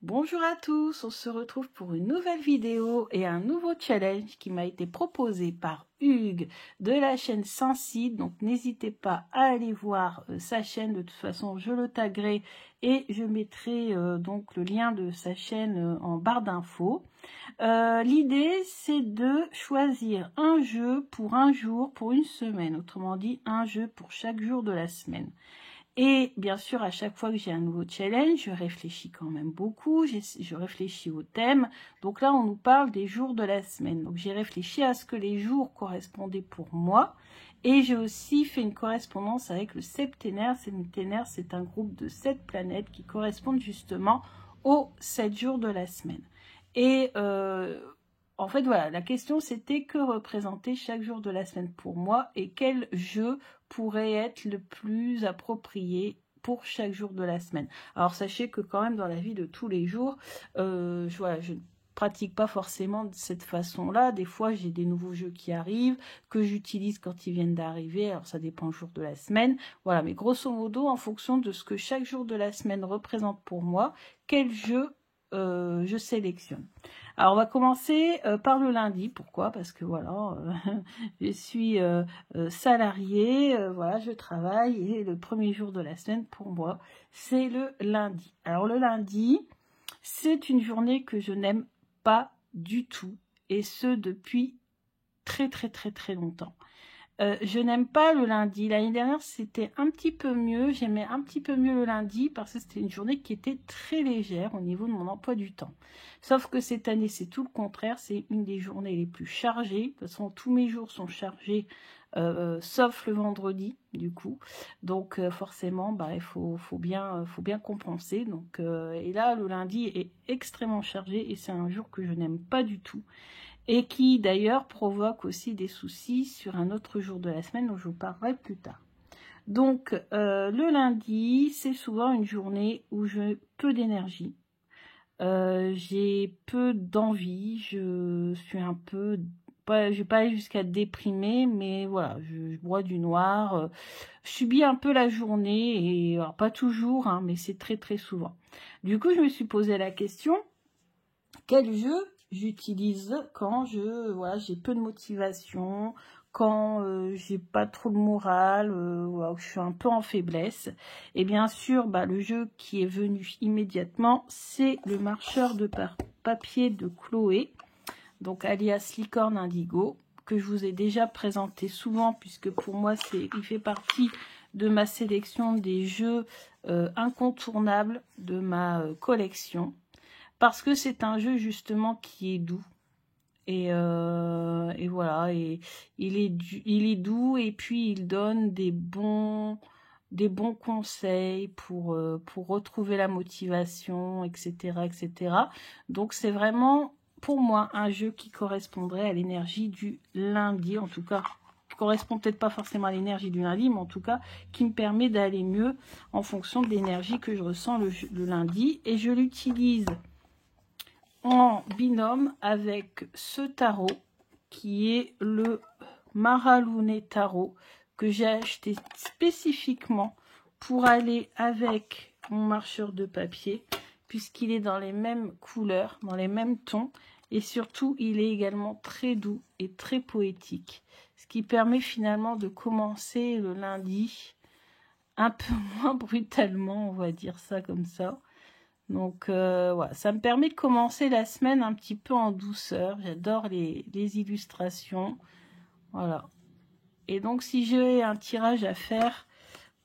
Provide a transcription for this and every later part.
Bonjour à tous, on se retrouve pour une nouvelle vidéo et un nouveau challenge qui m'a été proposé par Hugues de la chaîne Sensible. Donc n'hésitez pas à aller voir sa chaîne, de toute façon je le taguerai et je mettrai donc le lien de sa chaîne en barre d'infos. L'idée c'est de choisir un jeu pour un jour, pour une semaine, autrement dit un jeu pour chaque jour de la semaine. Et bien sûr, à chaque fois que j'ai un nouveau challenge, je réfléchis quand même beaucoup, je réfléchis au thème. Donc là, on nous parle des jours de la semaine. Donc j'ai réfléchi à ce que les jours correspondaient pour moi. Et j'ai aussi fait une correspondance avec le septénaire. Le septénaire, c'est un groupe de 7 planètes qui correspondent justement aux 7 jours de la semaine. Et en fait, voilà, la question c'était que représentait chaque jour de la semaine pour moi et quel jeu pourrait être le plus approprié pour chaque jour de la semaine. Alors sachez que quand même dans la vie de tous les jours, je ne pratique pas forcément de cette façon-là. Des fois j'ai des nouveaux jeux qui arrivent, que j'utilise quand ils viennent d'arriver, alors ça dépend du jour de la semaine. Voilà, mais grosso modo, en fonction de ce que chaque jour de la semaine représente pour moi, quel jeu je sélectionne. Alors on va commencer par le lundi. Pourquoi? Parce que voilà, je suis salariée, voilà, je travaille et le premier jour de la semaine pour moi, c'est le lundi. Alors le lundi, c'est une journée que je n'aime pas du tout et ce depuis très longtemps. Je n'aime pas le lundi. L'année dernière, c'était un petit peu mieux. J'aimais un petit peu mieux le lundi parce que c'était une journée qui était très légère au niveau de mon emploi du temps. Sauf que cette année, c'est tout le contraire. C'est une des journées les plus chargées. De toute façon, tous mes jours sont chargés, sauf le vendredi, du coup. Donc, forcément, bah, il faut bien compenser. Donc, et là, le lundi est extrêmement chargé et c'est un jour que je n'aime pas du tout. Et qui d'ailleurs provoque aussi des soucis sur un autre jour de la semaine dont je vous parlerai plus tard. Donc le lundi, c'est souvent une journée où j'ai peu d'énergie, j'ai peu d'envie, je suis un peu, je vais pas aller jusqu'à déprimer, mais voilà, je bois du noir, je subis un peu la journée, et alors pas toujours, hein, mais c'est très souvent. Du coup, je me suis posé la question, quel jeu j'utilise quand j'ai peu de motivation, quand j'ai pas trop de morale, voilà, je suis un peu en faiblesse. Et bien sûr, le jeu qui est venu immédiatement, c'est le marcheur de papier de Chloé, donc alias Licorne Indigo, que je vous ai déjà présenté souvent, puisque pour moi, il fait partie de ma sélection des jeux incontournables de ma collection. Parce que c'est un jeu justement qui est doux. Et voilà, et il est doux et puis il donne des bons conseils pour retrouver la motivation, etc. Donc c'est vraiment pour moi un jeu qui correspondrait à l'énergie du lundi, en tout cas qui correspond peut-être pas forcément à l'énergie du lundi, mais en tout cas qui me permet d'aller mieux en fonction de l'énergie que je ressens le lundi. Et je l'utilise en binôme avec ce tarot qui est le Maralounet Tarot que j'ai acheté spécifiquement pour aller avec mon marcheur de papier puisqu'il est dans les mêmes couleurs, dans les mêmes tons et surtout il est également très doux et très poétique, ce qui permet finalement de commencer le lundi un peu moins brutalement, on va dire ça comme ça. Donc voilà, ça me permet de commencer la semaine un petit peu en douceur. J'adore les illustrations. Voilà. Et donc si j'ai un tirage à faire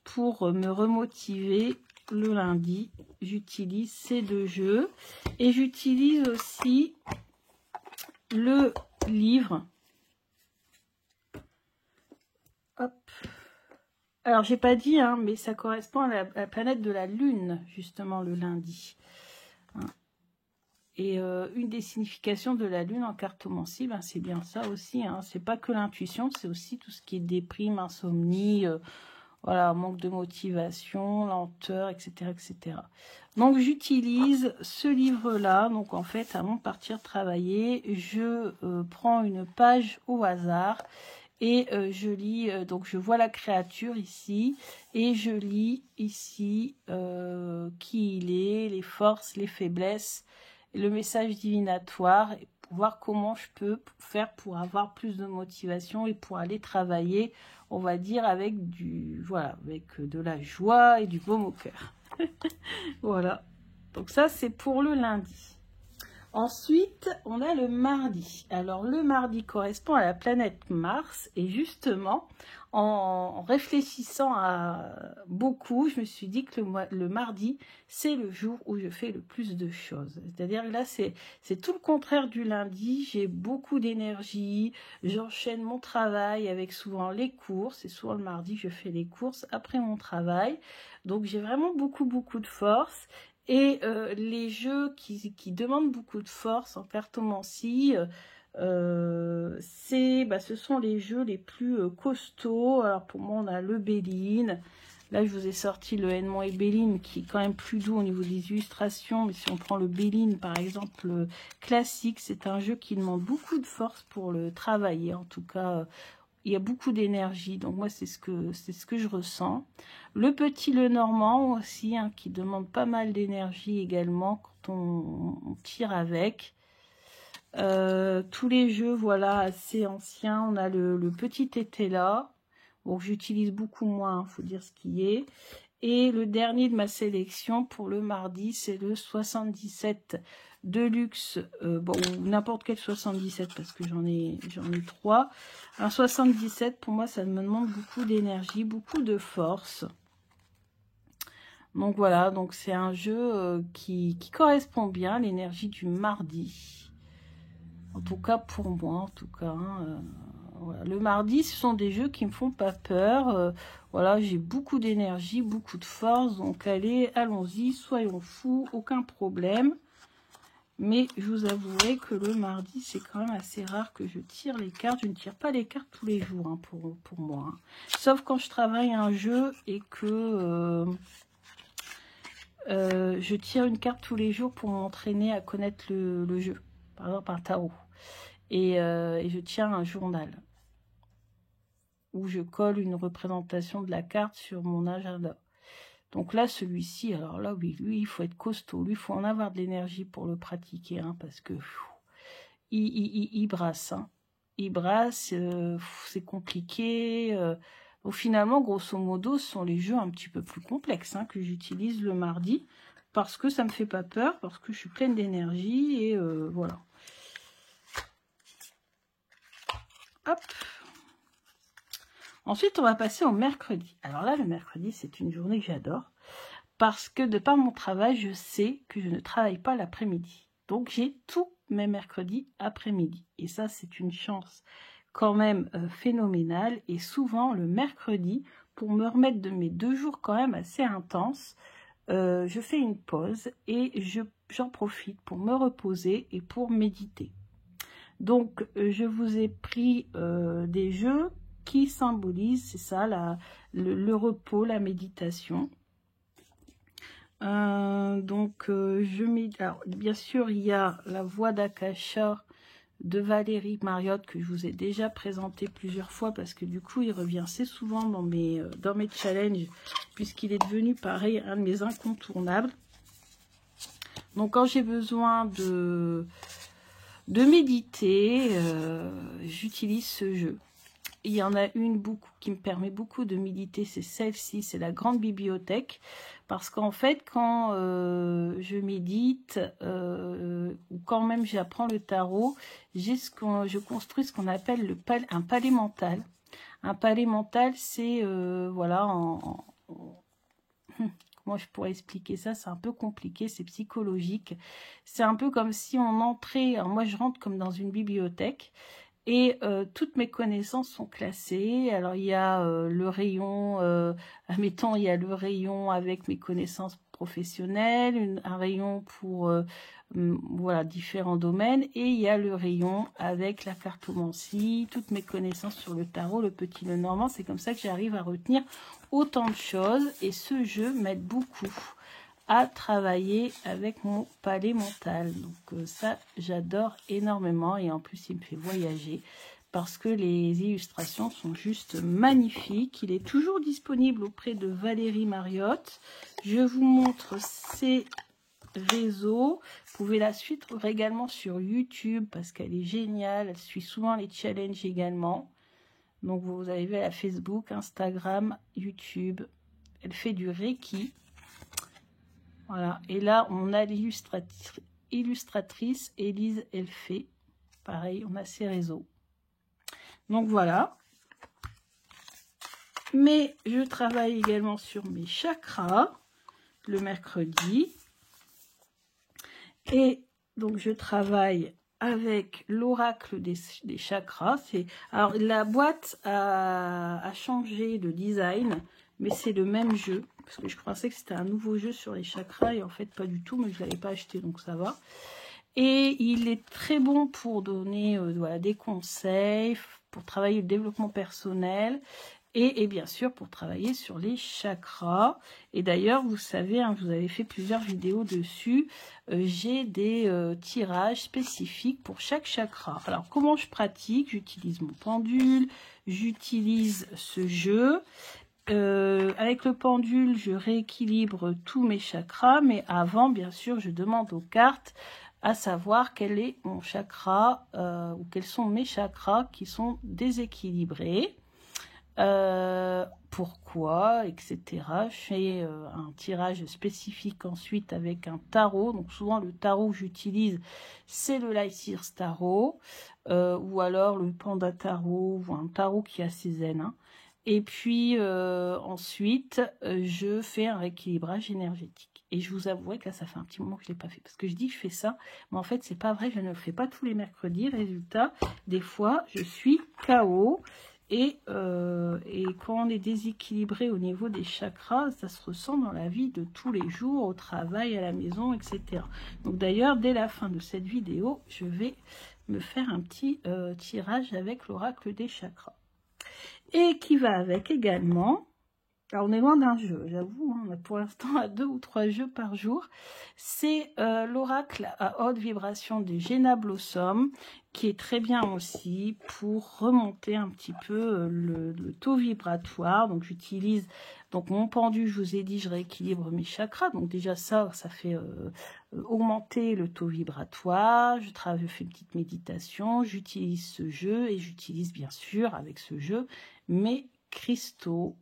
pour me remotiver le lundi, j'utilise ces deux jeux. Et j'utilise aussi le livre. Hop. Alors, j'ai pas dit, hein, mais ça correspond à la planète de la Lune, justement, le lundi. Et une des significations de la Lune en cartomancie, c'est bien ça aussi. Hein. C'est pas que l'intuition, c'est aussi tout ce qui est déprime, insomnie, voilà, manque de motivation, lenteur, etc. Donc, j'utilise ce livre-là. Donc, en fait, avant de partir travailler, je prends une page au hasard. Et je lis, donc je vois la créature ici, et je lis ici qui il est, les forces, les faiblesses, le message divinatoire, et pour voir comment je peux faire pour avoir plus de motivation et pour aller travailler, on va dire, avec voilà, avec de la joie et du baume au cœur. Voilà. Donc ça, c'est pour le lundi. Ensuite, on a le mardi. Alors, le mardi correspond à la planète Mars. Et justement, en réfléchissant à beaucoup, je me suis dit que le mardi, c'est le jour où je fais le plus de choses. C'est-à-dire que là, c'est tout le contraire du lundi. J'ai beaucoup d'énergie. J'enchaîne mon travail avec souvent les courses. Et souvent le mardi, je fais les courses après mon travail. Donc, j'ai vraiment beaucoup de force. Et les jeux qui demandent beaucoup de force en cartomancie, ce sont les jeux les plus costauds. Alors pour moi, on a le Béline. Là, je vous ai sorti le Edmond et Béline, qui est quand même plus doux au niveau des illustrations. Mais si on prend le Béline, par exemple, classique, c'est un jeu qui demande beaucoup de force pour le travailler. En tout cas, il y a beaucoup d'énergie, donc moi c'est ce que je ressens. Le petit le normand aussi, hein, qui demande pas mal d'énergie également quand on tire avec. Tous les jeux, voilà, assez anciens. On a le petit été là, bon, j'utilise beaucoup moins, faut dire ce qui est. Et le dernier de ma sélection pour le mardi, c'est le 77 Deluxe, bon, n'importe quel 77 parce que j'en ai 3. Un 77, pour moi, ça me demande beaucoup d'énergie, beaucoup de force. Donc voilà, donc c'est un jeu qui correspond bien à l'énergie du mardi. En tout cas pour moi, en tout cas. Hein, voilà. Le mardi, ce sont des jeux qui me font pas peur. Voilà, j'ai beaucoup d'énergie, beaucoup de force. Donc allez, allons-y, soyons fous, aucun problème. Mais je vous avouerai que le mardi, c'est quand même assez rare que je tire les cartes. Je ne tire pas les cartes tous les jours, hein, pour moi. Hein. Sauf quand je travaille un jeu et que je tire une carte tous les jours pour m'entraîner à connaître le jeu. Par exemple, un tarot. Et je tiens un journal où je colle une représentation de la carte sur mon agenda. Donc là, celui-ci, alors là, oui, lui, il faut être costaud. Lui, il faut en avoir de l'énergie pour le pratiquer, hein, parce que il brasse. Hein. Il brasse, c'est compliqué. Donc finalement, grosso modo, ce sont les jeux un petit peu plus complexes, hein, que j'utilise le mardi, parce que ça me fait pas peur, parce que je suis pleine d'énergie, et voilà. Hop. Ensuite, on va passer au mercredi. Alors là, le mercredi, c'est une journée que j'adore. Parce que de par mon travail, je sais que je ne travaille pas l'après-midi. Donc, j'ai tous mes mercredis après-midi. Et ça, c'est une chance quand même phénoménale. Et souvent, le mercredi, pour me remettre de mes 2 jours quand même assez intenses, je fais une pause et j'en profite pour me reposer et pour méditer. Donc, je vous ai pris des jeux qui symbolisent, c'est ça, le repos, la méditation. Alors, bien sûr, il y a la voix d'Akasha de Valérie Mariotte que je vous ai déjà présenté plusieurs fois parce que du coup, il revient assez souvent dans mes challenges puisqu'il est devenu, pareil, un de mes incontournables. Donc, quand j'ai besoin de méditer, j'utilise ce jeu. Il y en a une qui me permet beaucoup de méditer, c'est celle-ci, c'est la grande bibliothèque. Parce qu'en fait, quand je médite, ou quand même j'apprends le tarot, je construis ce qu'on appelle un palais mental. Un palais mental, c'est, voilà, comment je pourrais expliquer ça? C'est un peu compliqué, c'est psychologique. C'est un peu comme si on entrait, alors moi je rentre comme dans une bibliothèque, et toutes mes connaissances sont classées. Alors, il y a le rayon, admettons, il y a le rayon avec mes connaissances professionnelles, un rayon pour voilà, différents domaines. Et il y a le rayon avec la cartomancie, toutes mes connaissances sur le tarot, le petit, le normand. C'est comme ça que j'arrive à retenir autant de choses. Et ce jeu m'aide beaucoup à travailler avec mon palais mental. Donc ça, j'adore énormément. Et en plus, il me fait voyager. parce que les illustrations sont juste magnifiques. Il est toujours disponible auprès de Valérie Mariotte. Je vous montre ses réseaux. Vous pouvez la suivre également sur YouTube parce qu'elle est géniale. Elle suit souvent les challenges également. Donc vous avez vu, elle a Facebook, Instagram, YouTube. Elle fait du Reiki. Voilà. Et là, on a l'illustratrice Élise Elfé. Pareil, on a ses réseaux. Donc voilà. Mais je travaille également sur mes chakras le mercredi. Et donc je travaille avec l'oracle des chakras. Alors la boîte a changé de design, mais c'est le même jeu. Parce que je pensais que c'était un nouveau jeu sur les chakras et en fait pas du tout, mais je ne l'avais pas acheté donc ça va. Et il est très bon pour donner voilà, des conseils, pour travailler le développement personnel et bien sûr pour travailler sur les chakras. Et d'ailleurs, vous savez, hein, je vous avais fait plusieurs vidéos dessus, j'ai des tirages spécifiques pour chaque chakra. Alors, comment je pratique? J'utilise mon pendule, j'utilise ce jeu. Avec le pendule, je rééquilibre tous mes chakras, mais avant, bien sûr, je demande aux cartes à savoir quel est mon chakra ou quels sont mes chakras qui sont déséquilibrés, pourquoi, etc. Je fais un tirage spécifique ensuite avec un tarot. Donc souvent le tarot que j'utilise, c'est le Light Seers Tarot ou alors le Panda Tarot ou un tarot qui a ses ailes. Hein. Et puis ensuite, je fais un rééquilibrage énergétique. Et je vous avouerai que là, ça fait un petit moment que je ne l'ai pas fait. Parce que je dis que je fais ça, mais en fait, c'est pas vrai. Je ne le fais pas tous les mercredis. Résultat, des fois, je suis KO. Et quand on est déséquilibré au niveau des chakras, ça se ressent dans la vie de tous les jours, au travail, à la maison, etc. Donc d'ailleurs, dès la fin de cette vidéo, je vais me faire un petit tirage avec l'oracle des chakras. Et qui va avec également, alors on est loin d'un jeu, j'avoue, hein, on a pour l'instant à 2 ou 3 jeux par jour, c'est l'oracle à haute vibration de Jenna Blossom, qui est très bien aussi pour remonter un petit peu le taux vibratoire. Donc j'utilise donc mon pendule, je vous ai dit, je rééquilibre mes chakras, donc déjà ça fait augmenter le taux vibratoire. Je fais une petite méditation, j'utilise ce jeu et j'utilise bien sûr avec ce jeu mes cristaux.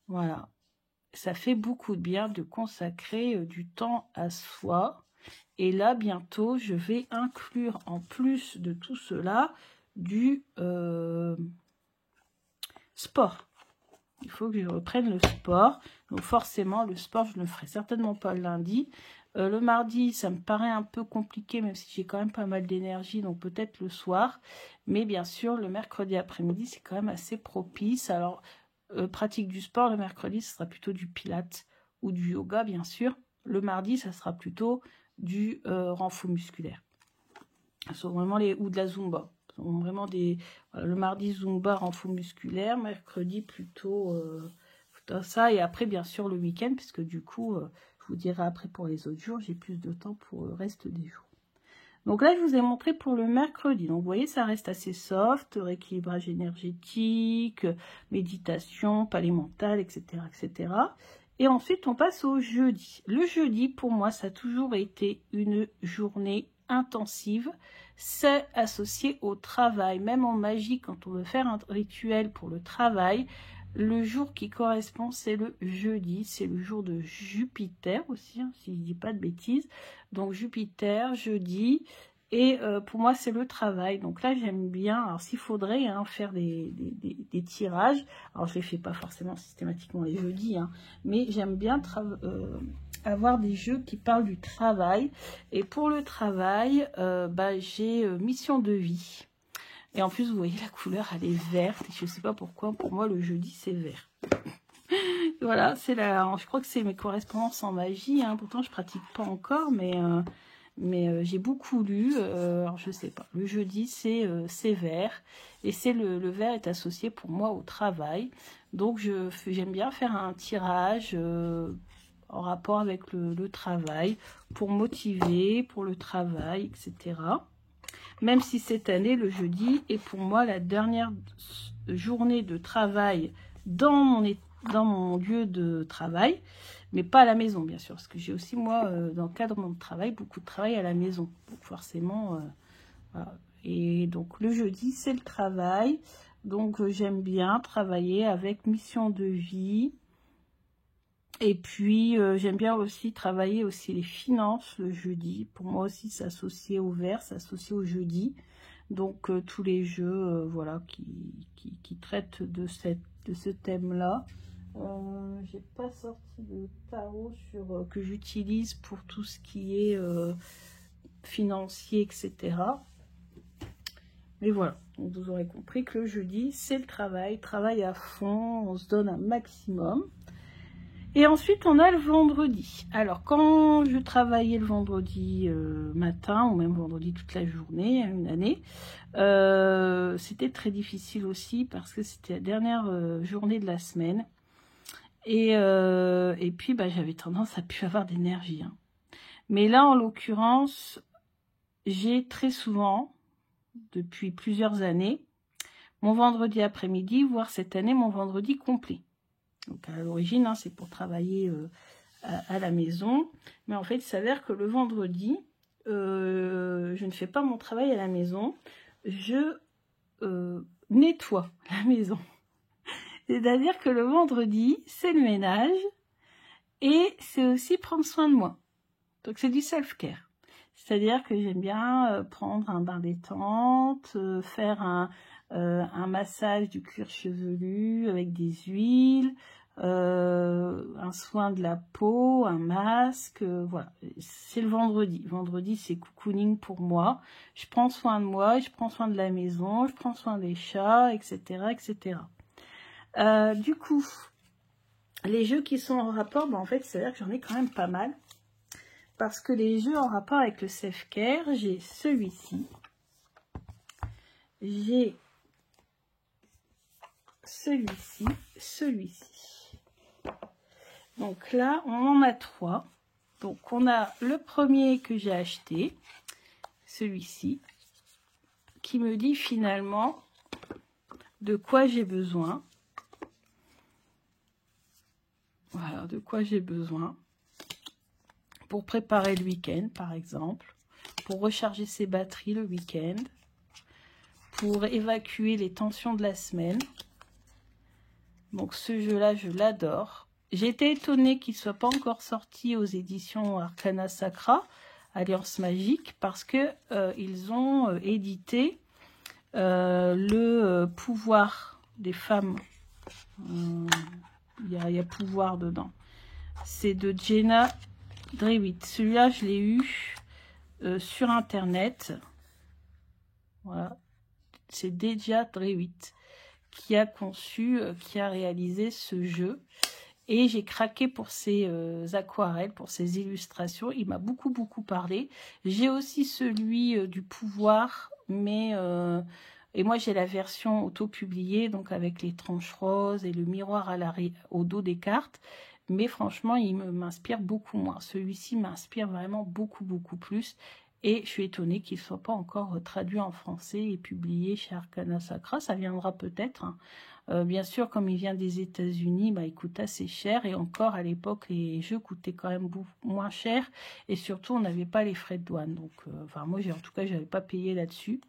Voilà, ça fait beaucoup de bien de consacrer du temps à soi. Et là, bientôt, je vais inclure en plus de tout cela du sport. Il faut que je reprenne le sport. Donc forcément, le sport, je ne le ferai certainement pas le lundi. Le mardi, ça me paraît un peu compliqué, même si j'ai quand même pas mal d'énergie, donc peut-être le soir. Mais bien sûr, le mercredi après-midi, c'est quand même assez propice. Alors, pratique du sport, le mercredi, ce sera plutôt du pilates ou du yoga, bien sûr. Le mardi, ça sera plutôt du renfort musculaire. Ce sont vraiment ou de la Zumba. Ce sont vraiment le mardi, Zumba, renfort musculaire. Mercredi, plutôt ça. Et après, bien sûr, le week-end, puisque du coup, je vous dirai après pour les autres jours, j'ai plus de temps pour le reste des jours. Donc là, je vous ai montré pour le mercredi. Donc, vous voyez, ça reste assez soft, rééquilibrage énergétique, méditation, palais mental, etc., etc. Et ensuite, on passe au jeudi. Le jeudi, pour moi, ça a toujours été une journée intensive. C'est associé au travail. Même en magie, quand on veut faire un rituel pour le travail, le jour qui correspond, c'est le jeudi. C'est le jour de Jupiter aussi, hein, si je ne dis pas de bêtises. Donc Jupiter, jeudi. Et pour moi, c'est le travail. Donc là, j'aime bien, alors s'il faudrait hein, faire des tirages, alors je ne les fais pas forcément systématiquement les jeudis, hein, mais j'aime bien avoir des jeux qui parlent du travail. Et pour le travail, j'ai mission de vie. Et en plus, vous voyez, la couleur, elle est verte. Et je ne sais pas pourquoi, pour moi, le jeudi, c'est vert. Voilà, je crois que c'est mes correspondances en magie. Hein. Pourtant, je ne pratique pas encore, mais j'ai beaucoup lu. Alors, je ne sais pas. Le jeudi, c'est vert. Et le vert est associé pour moi au travail. Donc, j'aime bien faire un tirage en rapport avec le travail, pour motiver, pour le travail, etc. Même si cette année, le jeudi est pour moi la dernière journée de travail dans mon lieu de travail, mais pas à la maison, bien sûr, parce que j'ai aussi, moi, dans le cadre de mon travail, beaucoup de travail à la maison. Donc forcément, voilà. Et donc le jeudi, c'est le travail. Donc j'aime bien travailler avec mission de vie. Et puis, j'aime bien aussi travailler aussi les finances le jeudi. Pour moi aussi, s'associer au vert, s'associer au jeudi. Donc, tous les jeux voilà, qui traitent de ce thème-là. J'ai pas sorti de tarot que j'utilise pour tout ce qui est financier, etc. Mais voilà, donc vous aurez compris que le jeudi, c'est le travail à fond, on se donne un maximum. Et ensuite, on a le vendredi. Alors, quand je travaillais le vendredi matin, ou même vendredi toute la journée, une année, c'était très difficile aussi parce que c'était la dernière journée de la semaine. Et puis, bah, j'avais tendance à plus avoir d'énergie. Hein. Mais là, en l'occurrence, j'ai très souvent, depuis plusieurs années, mon vendredi après-midi, voire cette année, mon vendredi complet. Donc à l'origine, hein, c'est pour travailler à la maison. Mais en fait, il s'avère que le vendredi, je ne fais pas mon travail à la maison. Je nettoie la maison. C'est-à-dire que le vendredi, c'est le ménage et c'est aussi prendre soin de moi. Donc c'est du self-care. C'est-à-dire que j'aime bien prendre un bain détente, faire un massage du cuir chevelu avec des huiles, un soin de la peau, un masque, voilà. C'est le vendredi. Vendredi, c'est cocooning pour moi. Je prends soin de moi, je prends soin de la maison, je prends soin des chats, etc., etc. Du coup, les jeux qui sont en rapport, ben en fait, c'est-à-dire que j'en ai quand même pas mal. Parce que les jeux en rapport avec le self-care, j'ai celui-ci. J'ai celui-ci, celui-ci. Donc là, on en a 3. Donc on a le premier que j'ai acheté, celui-ci, qui me dit finalement de quoi j'ai besoin. Voilà, de quoi j'ai besoin. Pour préparer le week-end, par exemple. Pour recharger ses batteries le week-end. Pour évacuer les tensions de la semaine. Donc ce jeu-là, je l'adore. J'ai été étonnée qu'il ne soit pas encore sorti aux éditions Arcana Sacra, Alliance Magique, parce que ils ont édité le pouvoir des femmes. Il y a pouvoir dedans. C'est de Jenna Drewitt. Celui-là, je l'ai eu sur Internet. Voilà. C'est Deja Drewitt qui a conçu, qui a réalisé ce jeu. Et j'ai craqué pour ses aquarelles, pour ses illustrations. Il m'a beaucoup parlé. J'ai aussi celui du pouvoir, mais... et moi, j'ai la version auto-publiée, donc avec les tranches roses et le miroir au dos des cartes. Mais franchement, il m'inspire beaucoup moins. Celui-ci m'inspire vraiment beaucoup plus. Et je suis étonnée qu'il ne soit pas encore traduit en français et publié chez Arcana Sacra. Ça viendra peut-être. Hein. Bien sûr, comme il vient des États-Unis, bah, il coûte assez cher. Et encore, à l'époque, les jeux coûtaient quand même moins cher. Et surtout, on n'avait pas les frais de douane. Donc, enfin, moi, en tout cas, je n'avais pas payé là-dessus.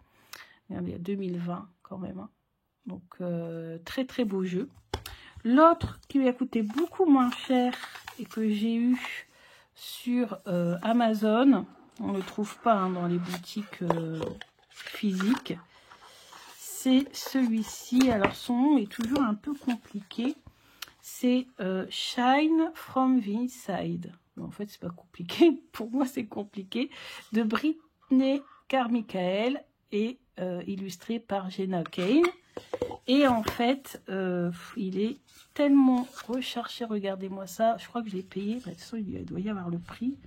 Il y a 2020 quand même. Hein. Donc, très beau jeu. L'autre qui lui a coûté beaucoup moins cher et que j'ai eu sur Amazon, on ne le trouve pas hein, dans les boutiques physiques, c'est celui-ci. Alors son nom est toujours un peu compliqué. C'est Shine from the Inside. En fait, c'est pas compliqué. Pour moi, c'est compliqué. De Brittany Carmichael et illustré par Jenna Kane. Et en fait, il est tellement recherché. Regardez-moi ça. Je crois que je l'ai payé. De toute façon, il doit y avoir le prix.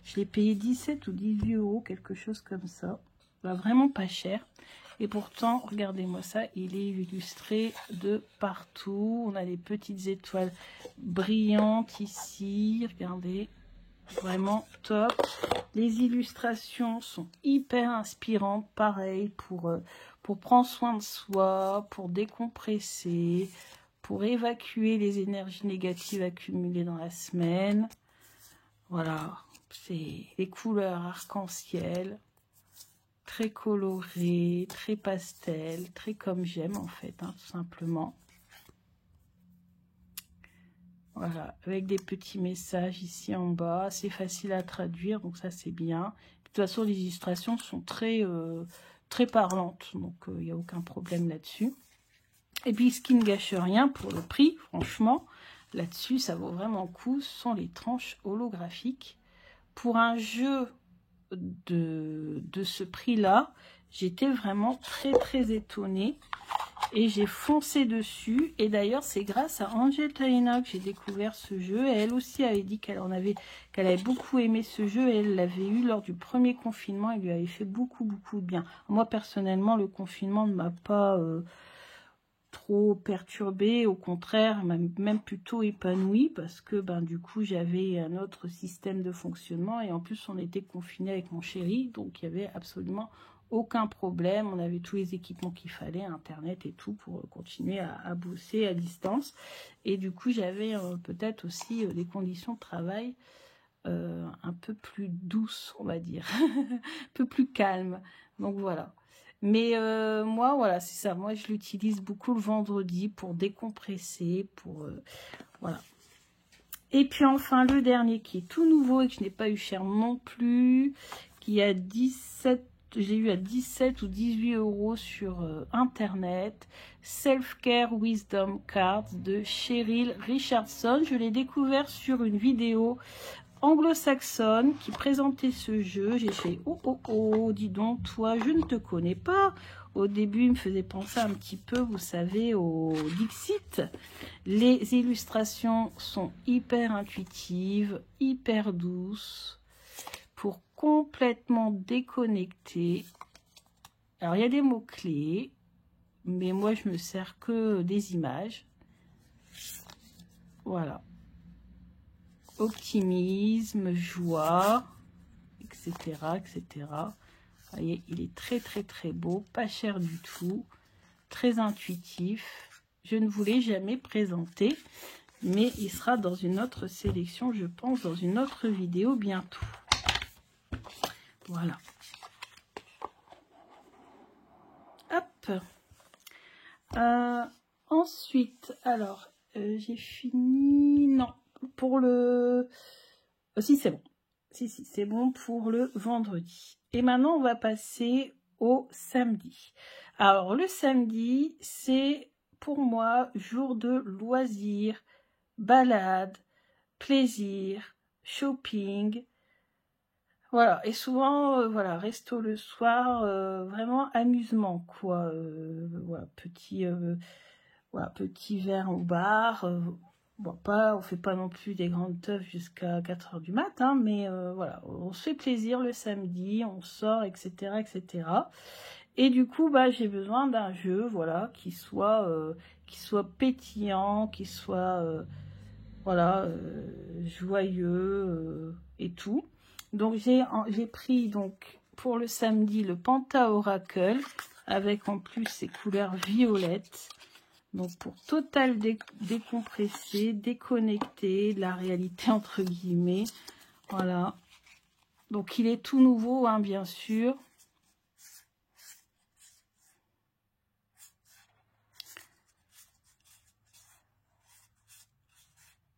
Je l'ai payé 17 ou 18 €, quelque chose comme ça. Vraiment pas cher. Et pourtant, regardez-moi ça. Il est illustré de partout. On a des petites étoiles brillantes ici. Regardez. Vraiment top. Les illustrations sont hyper inspirantes. Pareil, pour prendre soin de soi, pour décompresser, pour évacuer les énergies négatives accumulées dans la semaine. Voilà, c'est les couleurs arc-en-ciel. Très colorées, très pastel, très comme j'aime en fait, hein, tout simplement. Voilà, avec des petits messages ici en bas, c'est facile à traduire, donc ça c'est bien. De toute façon, les illustrations sont très parlantes, donc il n'y a aucun problème là-dessus. Et puis, ce qui ne gâche rien pour le prix, franchement, là-dessus, ça vaut vraiment le coup, ce sont les tranches holographiques. Pour un jeu de ce prix-là, j'étais vraiment très étonnée. Et j'ai foncé dessus. Et d'ailleurs, c'est grâce à Angel Taina que j'ai découvert ce jeu. Et elle aussi avait dit qu'elle avait beaucoup aimé ce jeu. Et elle l'avait eu lors du premier confinement. Il lui avait fait beaucoup de bien. Moi, personnellement, le confinement ne m'a pas trop perturbée. Au contraire, même plutôt épanouie. Parce que du coup, j'avais un autre système de fonctionnement. Et en plus, on était confinés avec mon chéri. Donc, il y avait absolument aucun problème, on avait tous les équipements qu'il fallait, Internet et tout, pour continuer à bosser à distance. Et du coup, j'avais peut-être aussi des conditions de travail un peu plus douces, on va dire, un peu plus calmes. Donc voilà. Mais moi, voilà, c'est ça. Moi, je l'utilise beaucoup le vendredi pour décompresser, pour... voilà. Et puis enfin, le dernier qui est tout nouveau et que je n'ai pas eu cher non plus, qui a 17... J'ai eu à 17 ou 18 € sur Internet. Self-Care Wisdom Cards de Cheryl Richardson. Je l'ai découvert sur une vidéo anglo-saxonne qui présentait ce jeu. J'ai fait « Oh, dis donc, toi, je ne te connais pas ». Au début, il me faisait penser un petit peu, vous savez, au Dixit. Les illustrations sont hyper intuitives, hyper douces. Pour complètement déconnecter. Alors, il y a des mots-clés, mais moi, je me sers que des images. Voilà. Optimisme, joie, etc., etc. Vous voyez, il est très beau, pas cher du tout, très intuitif. Je ne vous l'ai jamais présenté, mais il sera dans une autre sélection, je pense, dans une autre vidéo bientôt. Voilà. Hop. Ensuite, alors, j'ai fini... Non, pour le... si, c'est bon. Si, c'est bon pour le vendredi. Et maintenant, on va passer au samedi. Alors, le samedi, c'est pour moi jour de loisirs, balade, plaisir, shopping... Voilà, et souvent, voilà, resto le soir, vraiment amusement, quoi. Voilà, petit verre au bar. Bon, on fait pas non plus des grandes teufs jusqu'à 4 h du mat', hein, mais voilà, on se fait plaisir le samedi, on sort, etc., etc. Et du coup, j'ai besoin d'un jeu, voilà, qui soit pétillant, qui soit, voilà, joyeux et tout. Donc j'ai pris donc pour le samedi le Panta Oracle avec en plus ces couleurs violettes. Donc pour total décompresser, déconnecter de la réalité entre guillemets. Voilà. Donc il est tout nouveau, hein, bien sûr.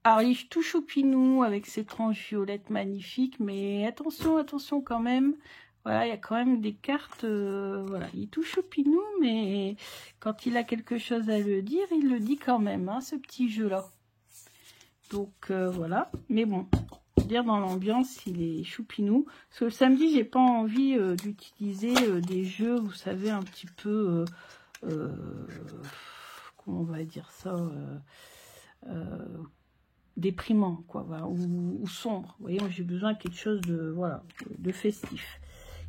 Alors, il est tout choupinou avec ses tranches violettes magnifiques, mais attention quand même. Voilà, il y a quand même des cartes, voilà, il est tout choupinou, mais quand il a quelque chose à le dire, il le dit quand même, hein, ce petit jeu-là. Donc, voilà, mais bon, dire dans l'ambiance, il est choupinou. Parce que le samedi, j'ai pas envie d'utiliser des jeux, vous savez, un petit peu, comment on va dire ça, déprimant, quoi, voilà, ou sombre. Vous voyez, moi j'ai besoin de quelque chose de, voilà, de festif.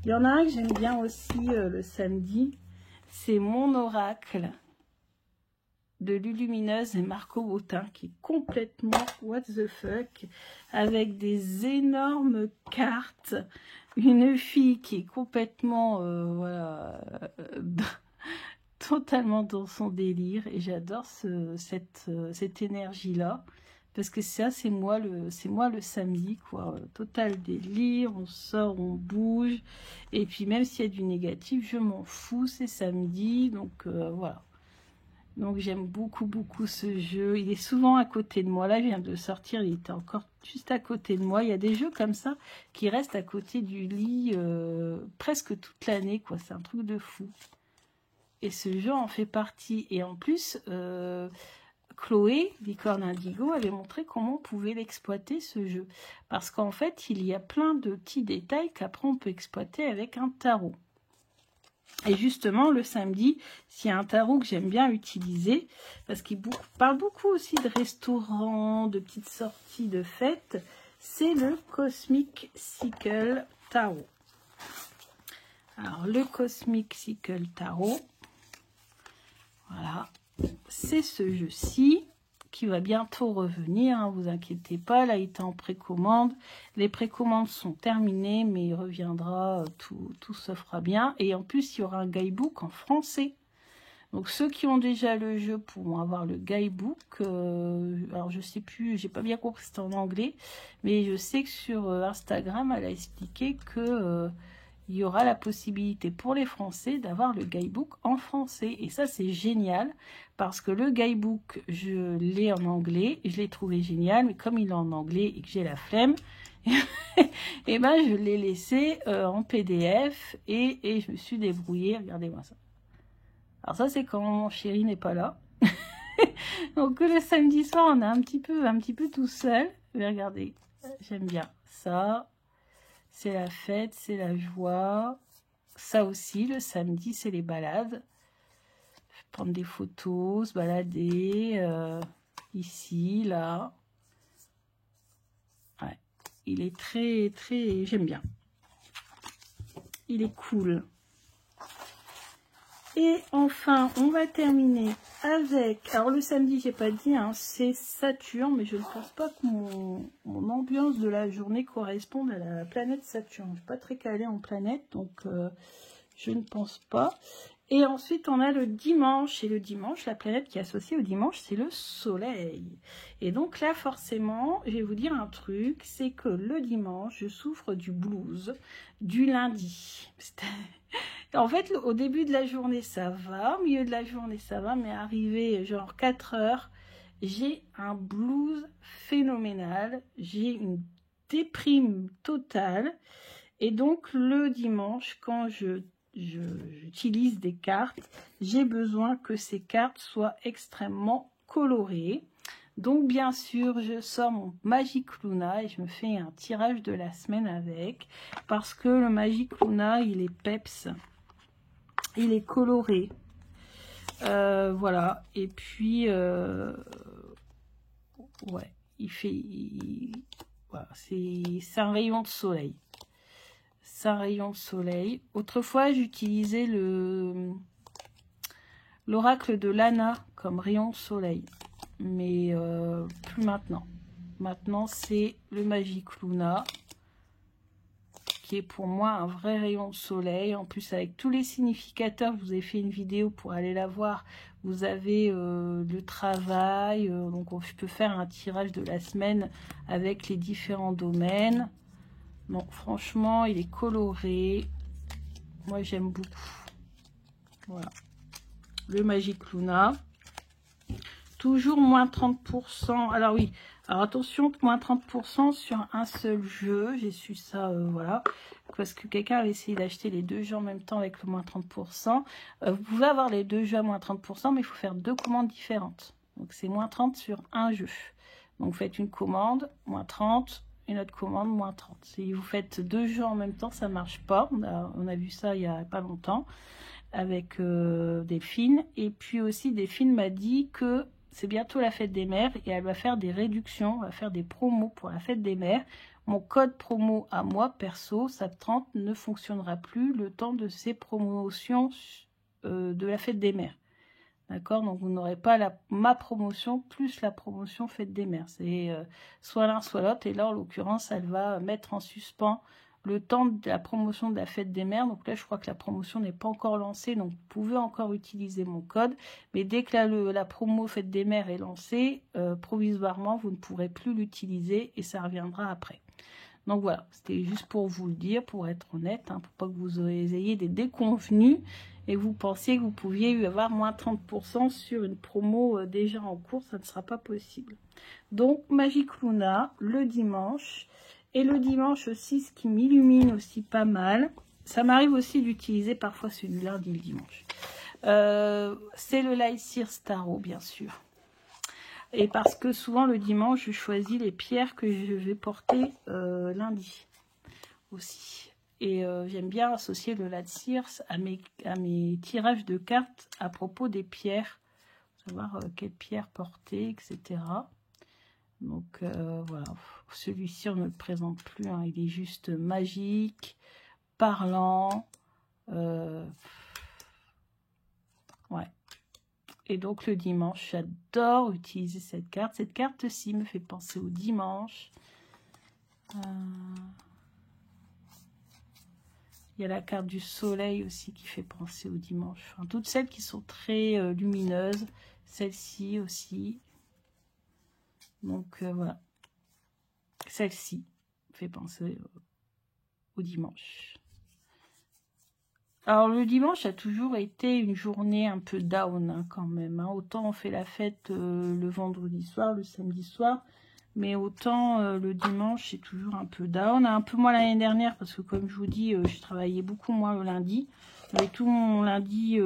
Il y en a un que j'aime bien aussi le samedi, c'est mon oracle. de Lulumineuse et Marco Bottin qui est complètement what the fuck, avec des énormes cartes, une fille qui est complètement voilà, totalement dans son délire, et j'adore cette énergie-là. Parce que ça, c'est moi le samedi, quoi. Total délire, on sort, on bouge. Et puis même s'il y a du négatif, je m'en fous, c'est samedi. Donc voilà. Donc j'aime beaucoup, beaucoup ce jeu. Il est souvent à côté de moi. Là, je viens de le sortir, il était encore juste à côté de moi. Il y a des jeux comme ça qui restent à côté du lit presque toute l'année, quoi. C'est un truc de fou. Et ce jeu en fait partie. Et en plus... Chloé, Licorne Indigo, avait montré comment on pouvait l'exploiter, ce jeu. Parce qu'en fait, il y a plein de petits détails qu'après on peut exploiter avec un tarot. Et justement, le samedi, s'il y a un tarot que j'aime bien utiliser, parce qu'il parle beaucoup aussi de restaurants, de petites sorties, de fêtes, c'est le Cosmic Cycle Tarot. Alors, le Cosmic Cycle Tarot, voilà. C'est ce jeu-ci qui va bientôt revenir, hein, vous inquiétez pas, là il est en précommande. Les précommandes sont terminées, mais il reviendra, tout se fera bien. Et en plus, il y aura un guidebook en français. Donc ceux qui ont déjà le jeu pourront avoir le guidebook. Alors je sais plus, j'ai pas bien compris si c'était en anglais, mais je sais que sur Instagram, elle a expliqué que... il y aura la possibilité pour les Français d'avoir le guidebook en français. Et ça, c'est génial, parce que le guidebook, je l'ai en anglais, et je l'ai trouvé génial, mais comme il est en anglais et que j'ai la flemme, et ben je l'ai laissé en PDF, et je me suis débrouillée. Regardez-moi ça. Alors ça, c'est quand mon chéri n'est pas là. Donc le samedi soir, on est un petit peu tout seul. Mais regardez, j'aime bien ça. C'est la fête, c'est la joie. Ça aussi, le samedi, c'est les balades. Prendre des photos, se balader. Ici, là. Ouais. Il est très, très... J'aime bien. Il est cool. Et enfin, on va terminer avec... Alors, le samedi, j'ai pas dit, hein, c'est Saturne, mais je ne pense pas que mon ambiance de la journée corresponde à la planète Saturne. Je ne suis pas très calée en planète, donc je ne pense pas. Et ensuite, on a le dimanche. Et le dimanche, la planète qui est associée au dimanche, c'est le soleil. Et donc là, forcément, je vais vous dire un truc, c'est que le dimanche, je souffre du blues du lundi. En fait, au début de la journée, ça va. Au milieu de la journée, ça va. Mais arrivé genre 4 heures, j'ai un blues phénoménal. J'ai une déprime totale. Et donc, le dimanche, quand j'utilise des cartes, j'ai besoin que ces cartes soient extrêmement colorées. Donc, bien sûr, je sors mon Magic Luna et je me fais un tirage de la semaine avec. Parce que le Magic Luna, il est peps. Il est coloré. Voilà. Et puis, ouais, voilà, c'est un rayon de soleil. C'est un rayon de soleil. Autrefois, j'utilisais l'oracle de Lana comme rayon de soleil. Mais plus maintenant. Maintenant, c'est le Magic Luna, qui est pour moi un vrai rayon de soleil. En plus, avec tous les significateurs, je vous ai fait une vidéo pour aller la voir. Vous avez le travail, donc je peux faire un tirage de la semaine avec les différents domaines. Donc franchement, il est coloré. Moi, j'aime beaucoup. Voilà. Le Magic Luna. Toujours moins 30%. Alors oui, alors attention, moins 30% sur un seul jeu. J'ai su ça, voilà. Parce que quelqu'un avait essayé d'acheter les deux jeux en même temps avec le moins 30%. Vous pouvez avoir les deux jeux à moins 30%, mais il faut faire deux commandes différentes. Donc c'est moins 30 sur un jeu. Donc vous faites une commande, moins 30, une autre commande, moins 30. Si vous faites deux jeux en même temps, ça ne marche pas. On a vu ça il n'y a pas longtemps avec Delphine. Et puis aussi, Delphine m'a dit que c'est bientôt la fête des mères et elle va faire des réductions, elle va faire des promos pour la fête des mères. Mon code promo à moi, perso, SAP30, ne fonctionnera plus le temps de ces promotions de la fête des mères. D'accord, donc vous n'aurez pas ma promotion plus la promotion Fête des Mères. C'est soit l'un, soit l'autre. Et là, en l'occurrence, elle va mettre en suspens le temps de la promotion de la Fête des Mères. Donc là, je crois que la promotion n'est pas encore lancée. Donc, vous pouvez encore utiliser mon code. Mais dès que la promo Fête des Mères est lancée, provisoirement, vous ne pourrez plus l'utiliser et ça reviendra après. Donc voilà, c'était juste pour vous le dire, pour être honnête, hein, pour pas que vous ayez des déconvenus et vous pensiez que vous pouviez avoir moins 30% sur une promo déjà en cours, ça ne sera pas possible. Donc Magic Luna le dimanche, et le dimanche aussi, ce qui m'illumine aussi pas mal, ça m'arrive aussi d'utiliser parfois celui du lundi le dimanche, c'est le Light Sears Tarot, bien sûr. Et parce que souvent le dimanche, je choisis les pierres que je vais porter lundi aussi. Et j'aime bien associer le Light Sears à mes tirages de cartes à propos des pierres. Savoir quelle pierre porter, etc. Donc voilà, celui-ci on ne le présente plus, hein. Il est juste magique, parlant. Ouais. Et donc le dimanche, j'adore utiliser cette carte. Cette carte-ci me fait penser au dimanche. Il y a la carte du soleil aussi qui fait penser au dimanche. Enfin, toutes celles qui sont très lumineuses. Celle-ci aussi. Donc voilà. Celle-ci fait penser au dimanche. Alors le dimanche a toujours été une journée un peu down, hein, quand même. Hein. Autant on fait la fête le vendredi soir, le samedi soir. Mais autant le dimanche, c'est toujours un peu down. Un peu moins l'année dernière, parce que comme je vous dis, je travaillais beaucoup moins le lundi. J'avais tout mon lundi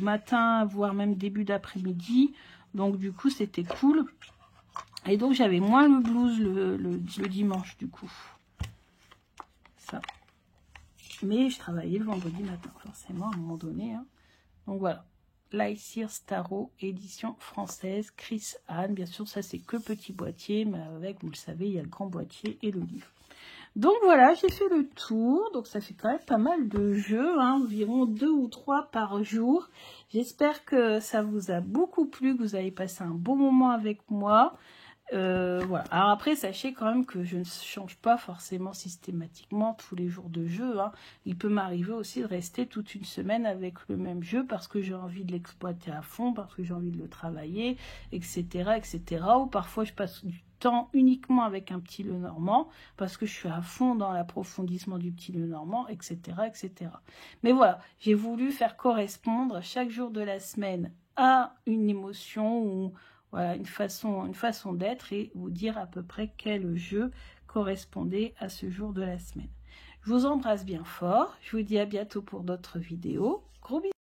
matin, voire même début d'après-midi. Donc du coup, c'était cool. Et donc, j'avais moins le blues le dimanche, du coup. Ça. Mais je travaillais le vendredi matin, forcément, à un moment donné. Hein. Donc voilà. Light Sears Tarot, édition française, Chris Anne. Bien sûr, ça c'est que petit boîtier, mais avec, vous le savez, il y a le grand boîtier et le livre. Donc voilà, j'ai fait le tour. Donc ça fait quand même pas mal de jeux, hein, environ 2 ou 3 par jour. J'espère que ça vous a beaucoup plu, que vous avez passé un bon moment avec moi. Voilà. Alors après, sachez quand même que je ne change pas forcément systématiquement tous les jours de jeu. Hein. Il peut m'arriver aussi de rester toute une semaine avec le même jeu parce que j'ai envie de l'exploiter à fond, parce que j'ai envie de le travailler, etc., etc. Ou parfois, je passe du temps uniquement avec un petit Lenormand parce que je suis à fond dans l'approfondissement du petit Lenormand, etc., etc. Mais voilà, j'ai voulu faire correspondre chaque jour de la semaine à une émotion ou voilà, une façon d'être et vous dire à peu près quel jeu correspondait à ce jour de la semaine. Je vous embrasse bien fort. Je vous dis à bientôt pour d'autres vidéos. Gros bisous.